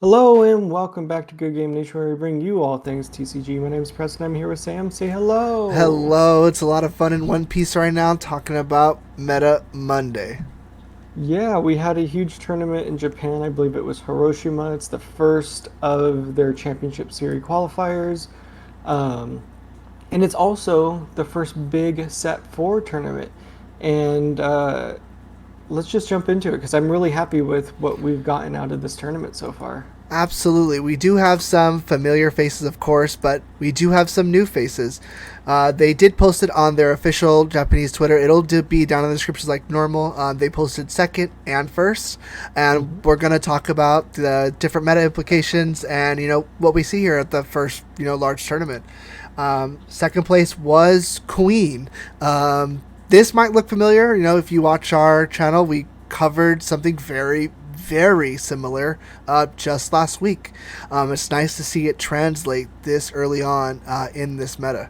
Hello and welcome back to Good Game Nation, where we bring you all things TCG. My name is Preston. I'm here with Sam. Say hello. Hello, it's a lot of fun in One Piece right now talking about Meta Monday. Yeah, we had a huge tournament in Japan. I believe it was Hiroshima. It's the first of their championship series qualifiers. Um, and it's also the first big set four tournament. And let's just jump into it because I'm really happy with what we've gotten out of this tournament so far. Absolutely. We do have some familiar faces, of course, but we do have some new faces. They did post it on their official Japanese Twitter. It'll be down in the descriptions like normal. They posted second and first, and we're going to talk about the different meta implications and, what we see here at the first, large tournament. Second place was Queen. This might look familiar. If you watch our channel, we covered something very similar just last week. It's nice to see it translate this early on in this meta.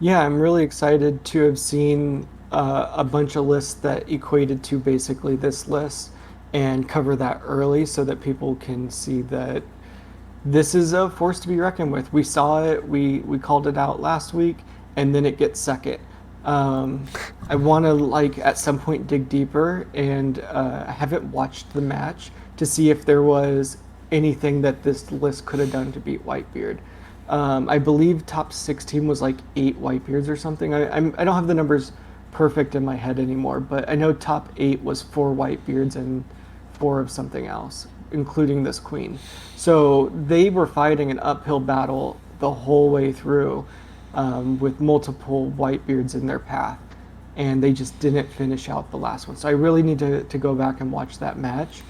Yeah, I'm really excited to have seen a bunch of lists that equated to basically this list and cover that early so that people can see that this is a force to be reckoned with. We saw it, we called it out last week, and then it gets second. I want to like at some point dig deeper, and I haven't watched the match to see if there was anything that this list could have done to beat Whitebeard. I believe top 16 was like 8 Whitebeards or something. I don't have the numbers perfect in my head anymore, but I know top 8 was 4 Whitebeards and 4 of something else, including this queen. So they were fighting an uphill battle the whole way through, with multiple Whitebeards in their path, and they just didn't finish out the last one. So I really need to go back and watch that match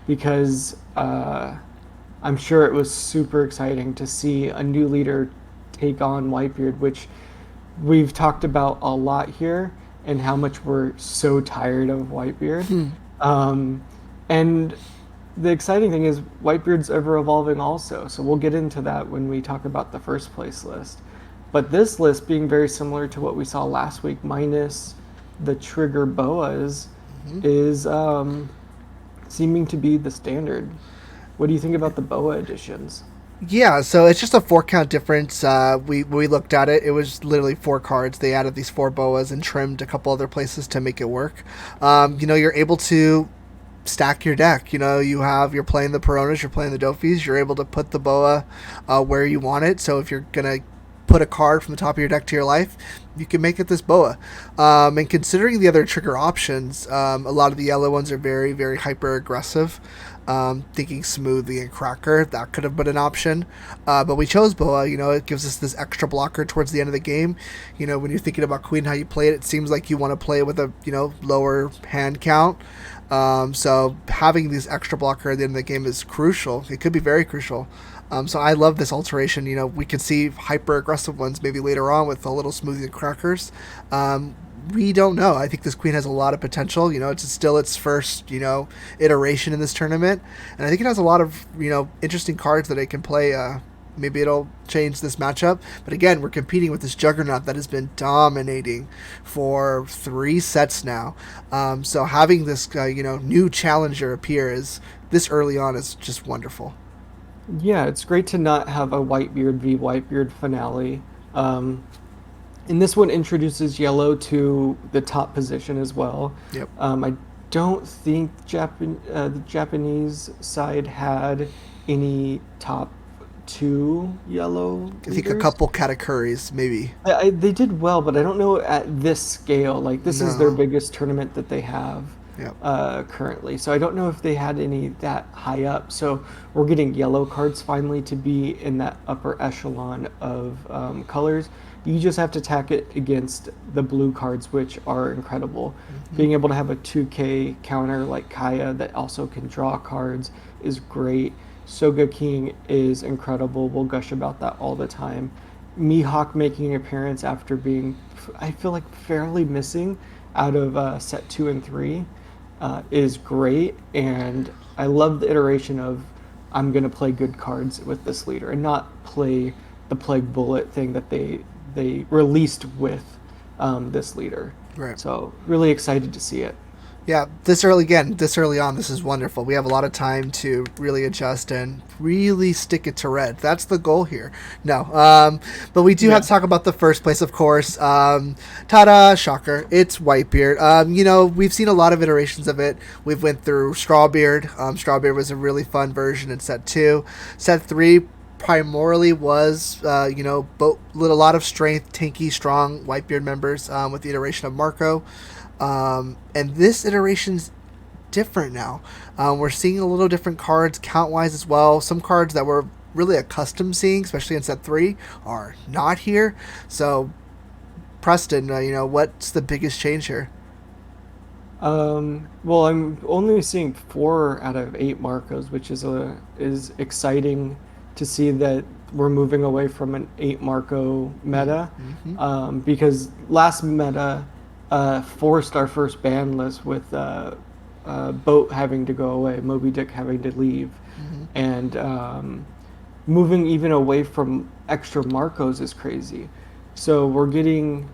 because I'm sure it was super exciting to see a new leader take on Whitebeard, which we've talked about a lot here and how much we're so tired of Whitebeard. Um, and the exciting thing is Whitebeard's ever evolving also. So we'll get into that when we talk about the first place list. But this list being very similar to what we saw last week, minus the trigger boas, hmm is seeming to be the standard. What do you think about the boa editions? Yeah, so it's just a 4 count difference. We looked at it. It was literally 4 cards. They added these 4 boas and trimmed a couple other places to make it work. You're able to stack your deck. You're playing the Peronas, you're playing the Dofis. You're able to put the boa where you want it. So if you're gonna put a card from the top of your deck to your life, you can make it this boa. And considering the other trigger options, a lot of the yellow ones are very hyper aggressive. Thinking Smoothie and Cracker, that could have been an option. But we chose Boa. It gives us this extra blocker towards the end of the game. When you're thinking about Queen, how you play it, it seems like you want to play it with a, lower hand count. So having this extra blocker at the end of the game is crucial. It could be very crucial. So I love this alteration. We could see hyper aggressive ones maybe later on with a little Smoothie and Crackers. We don't know. I think this queen has a lot of potential. It's still its first, iteration in this tournament, and I think it has a lot of, interesting cards that it can play. Maybe it'll change this matchup, but again, we're competing with this juggernaut that has been dominating for 3 sets now. So having this, new challenger appear is this early on is just wonderful. Yeah, it's great to not have a Whitebeard v Whitebeard finale. And this one introduces yellow to the top position as well. Yep. I don't think the Japanese side had any top 2 yellow I think a leaders. couple categories, maybe. They did well, but I don't know at this scale. Like this is their No. biggest tournament that they have Yep. currently. So I don't know if they had any that high up. So we're getting yellow cards finally to be in that upper echelon of colors. You just have to tack it against the blue cards, which are incredible. hmm Being able to have a 2K counter like Kaya that also can draw cards is great. Soga King is incredible. We'll gush about that all the time. Mihawk making an appearance after being, I feel like, fairly missing out of set 2 and 3 is great. And I love the iteration of I'm going to play good cards with this leader and not play the Plague Bullet thing that they released with this leader. Right. So really excited to see it. Yeah, this early on, this is wonderful. We have a lot of time to really adjust and really stick it to red. That's the goal here. No, but we do have Yeah. to talk about the first place, of course. Ta-da, shocker! It's Whitebeard. We've seen a lot of iterations of it. We've went through Strawbeard. Strawbeard was a really fun version in set 2. Set 3 primarily was, a lot of strength, tanky, strong Whitebeard members with the iteration of Marco. And this iteration's different now. We're seeing a little different cards count wise as well. Some cards that we're really accustomed seeing, especially in set 3, are not here. So, Preston, what's the biggest change here? Well, I'm only seeing 4 out of 8 Marcos, which is exciting to see that we're moving away from an 8 Marco meta, because last meta forced our first ban list with Boat having to go away, Moby Dick having to leave, and moving even away from extra Marcos is crazy. So we're getting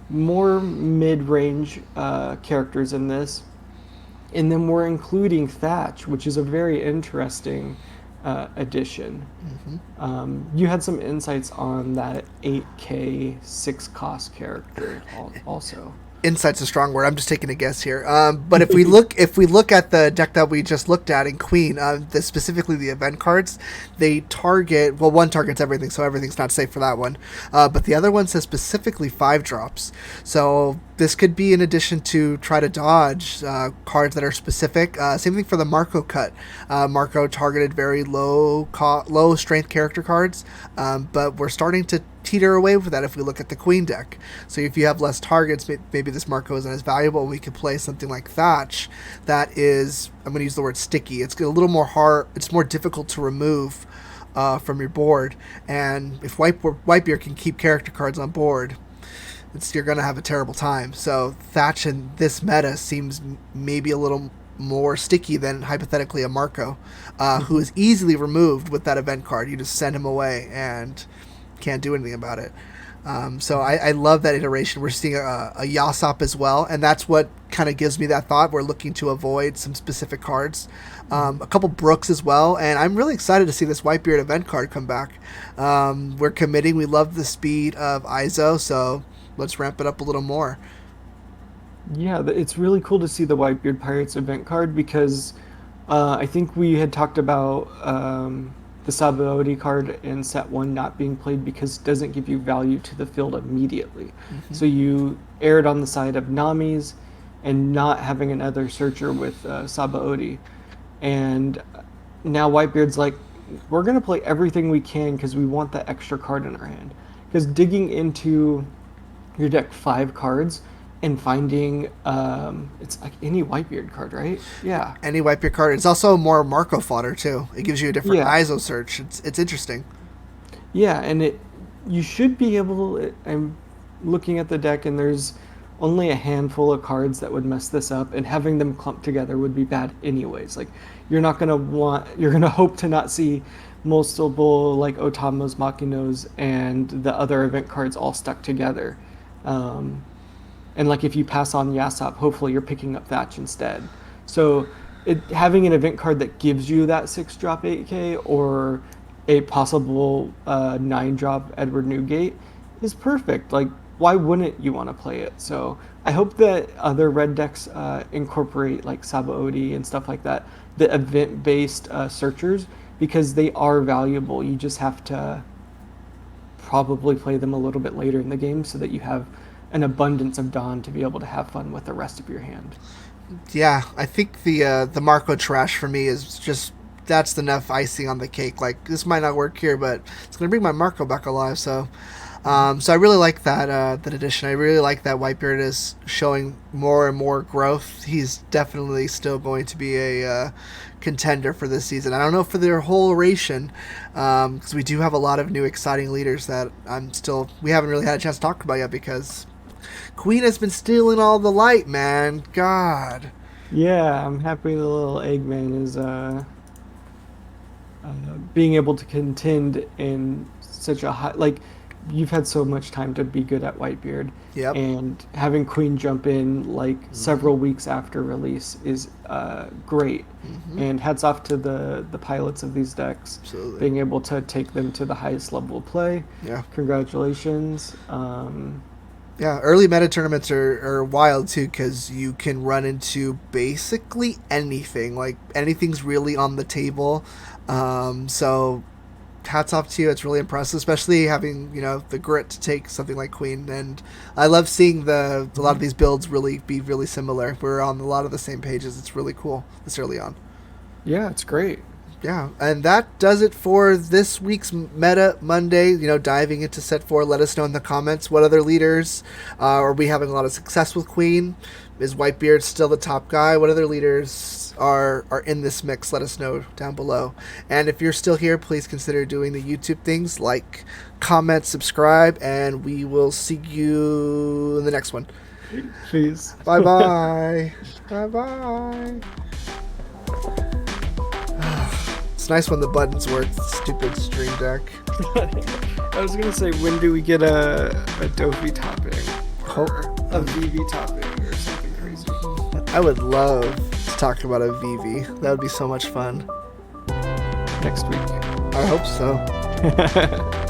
more mid-range characters in this, and then we're including Thatch, which is a very interesting addition. You had some insights on that 8K 6 cost character also. Insight's a strong word. I'm just taking a guess here. But if we look at the deck that we just looked at in Queen, specifically the event cards, they target, well, one targets everything, so everything's not safe for that one. But the other one says specifically 5 drops. So this could be in addition to try to dodge cards that are specific. Same thing for the Marco cut. Marco targeted very low strength character cards, but we're starting to teeter away with that if we look at the Queen deck. So if you have less targets, maybe this Marco isn't as valuable. We could play something like Thatch that is, I'm going to use the word sticky. It's a little more hard. It's more difficult to remove from your board. And if Whitebeard can keep character cards on board, you're going to have a terrible time. So Thatch in this meta seems maybe a little more sticky than hypothetically a Marco, who is easily removed with that event card. You just send him away and can't do anything about it. So I love that iteration. We're seeing a Yasop as well, and that's what kind of gives me that thought. We're looking to avoid some specific cards. A couple Brooks as well, and I'm really excited to see this Whitebeard event card come back. We're committing. We love the speed of ISO, so let's ramp it up a little more. Yeah, it's really cool to see the Whitebeard Pirates event card because I think we had talked about the Sabaody card in set 1 not being played because it doesn't give you value to the field immediately. So you erred on the side of Nami's and not having another searcher with Sabaody. And now Whitebeard's like, we're going to play everything we can because we want that extra card in our hand. Because digging into your deck 5 cards and finding it's like any Whitebeard card, right? Yeah. Any Whitebeard card. It's also more Marco fodder too. It gives you a different ISO search. It's interesting. Yeah, and you should be able. I'm looking at the deck, and there's only a handful of cards that would mess this up, and having them clumped together would be bad anyways. Like you're gonna hope to not see multiple like Otamos, Makinos, and the other event cards all stuck together. And like if you pass on Yasop, hopefully you're picking up Thatch instead. So having an event card that gives you that 6-drop 8K or a possible 9-drop Edward Newgate is perfect. Like why wouldn't you want to play it? So I hope that other red decks incorporate like Sabaody and stuff like that, the event-based searchers, because they are valuable. You just have to probably play them a little bit later in the game so that you have an abundance of Dawn to be able to have fun with the rest of your hand. Yeah, I think the Marco trash for me is just that's enough icing on the cake. Like this might not work here, but it's gonna bring my Marco back alive. So I really like that addition. I really like that Whitebeard is showing more and more growth. He's definitely still going to be a contender for this season. I don't know for their whole iteration, because we do have a lot of new exciting leaders that we haven't really had a chance to talk about yet because Queen has been stealing all the light, man. God. Yeah, I'm happy the little Eggman is being able to contend in such a high, like you've had so much time to be good at Whitebeard, Yep. and having Queen jump in like several weeks after release is great. And hats off to the pilots of these decks, Absolutely. being able to take them to the highest level of play. Yeah. Congratulations. Yeah, early meta tournaments are wild too because you can run into basically anything. Like anything's really on the table. So hats off to you. It's really impressive, especially having the grit to take something like Queen. And I love seeing a lot of these builds be really similar. We're on a lot of the same pages. It's really cool this early on. Yeah, it's great. Yeah, and that does it for this week's Meta Monday. Diving into set 4. Let us know in the comments what other leaders are we having a lot of success with Queen. Is Whitebeard still the top guy? What other leaders are in this mix? Let us know down below. And if you're still here, please consider doing the YouTube things like comment, subscribe, and we will see you in the next one. Please. Bye bye. Bye bye. It's nice when the buttons work. Stupid Stream Deck. I was gonna say, when do we get a Dofi topping or a VV topping or something crazy? I would love to talk about a VV. That would be so much fun. Next week. I hope so.